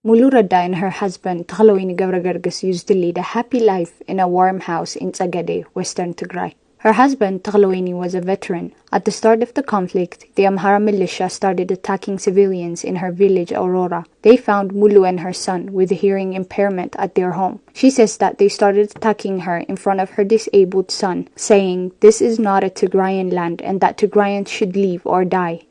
Mulurada and her husband, Thalawini Gavragargas, used to lead a happy life in a warm house in Tsagade, Western Tigray. Her husband, Thalawini, was a veteran. At the start of the conflict, the Amhara militia started attacking civilians in her village, Aurora. They found Mulu and her son with a hearing impairment at their home. She says that they started attacking her in front of her disabled son, saying this is not a Tigrayan land and that Tigrayans should leave or die.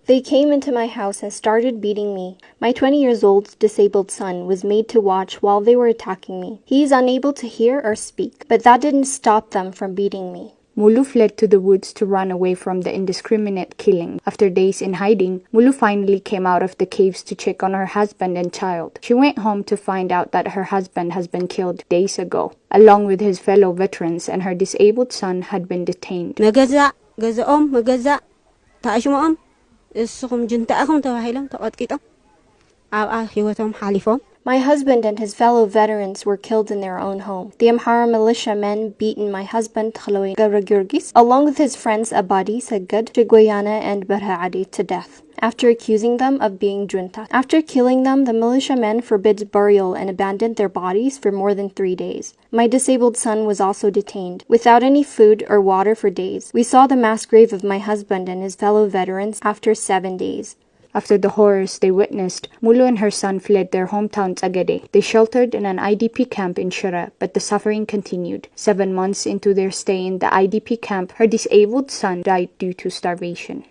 They came into my house and started beating me. My 20-year-old disabled son was made to watch while they were attacking me. He is unable to hear or speak, but that didn't stop them from beating me. Mulu fled to the woods to run away from the indiscriminate killing. After days in hiding, Mulu finally came out of the caves to check on her husband and child. She went home to find out that her husband has been killed days ago. Along with his fellow veterans, and her disabled son had been detained. تأشمهم السخم جنتأهم توهيلهم تقطقيتهم حيوتهم حالفهم. My husband and his fellow veterans were killed in their own home. The Amhara militia men beaten my husband Thalawini Gavragargas along with his friends Abadi, Sagad, Chigwayana and Barhaadi to death, after accusing them of being junta. After killing them, the militia men forbid burial and abandoned their bodies for more than 3 days. My disabled son was also detained, without any food or water for days. We saw the mass grave of my husband and his fellow veterans after 7 days. After the horrors they witnessed, Mulu and her son fled their hometown Tsagade. They sheltered in an IDP camp in Shira, but the suffering continued. 7 months into their stay in the IDP camp, her disabled son died due to starvation.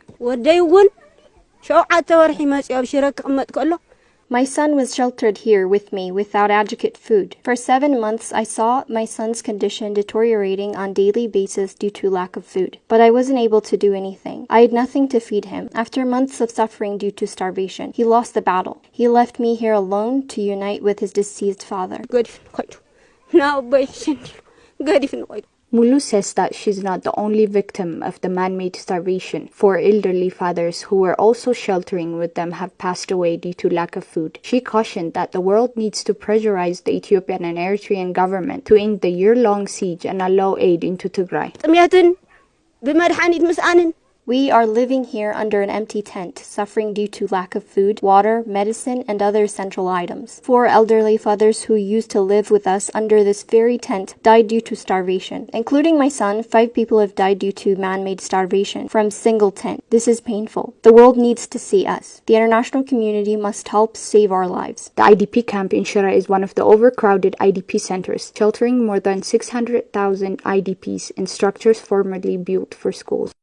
My son was sheltered here with me without adequate food. For 7 months, I saw my son's condition deteriorating on a daily basis due to lack of food. But I wasn't able to do anything. I had nothing to feed him. After months of suffering due to starvation, he lost the battle. He left me here alone to unite with his deceased father. Mulu says that she's not the only victim of the man-made starvation. 4 elderly fathers who were also sheltering with them have passed away due to lack of food. She cautioned that the world needs to pressurize the Ethiopian and Eritrean government to end the year-long siege and allow aid into Tigray. We are living here under an empty tent, suffering due to lack of food, water, medicine, and other essential items. 4 elderly fathers who used to live with us under this very tent died due to starvation. Including my son, 5 people have died due to man-made starvation from single tent. This is painful. The world needs to see us. The international community must help save our lives. The IDP camp in Shira is one of the overcrowded IDP centers, sheltering more than 600,000 IDPs in structures formerly built for schools.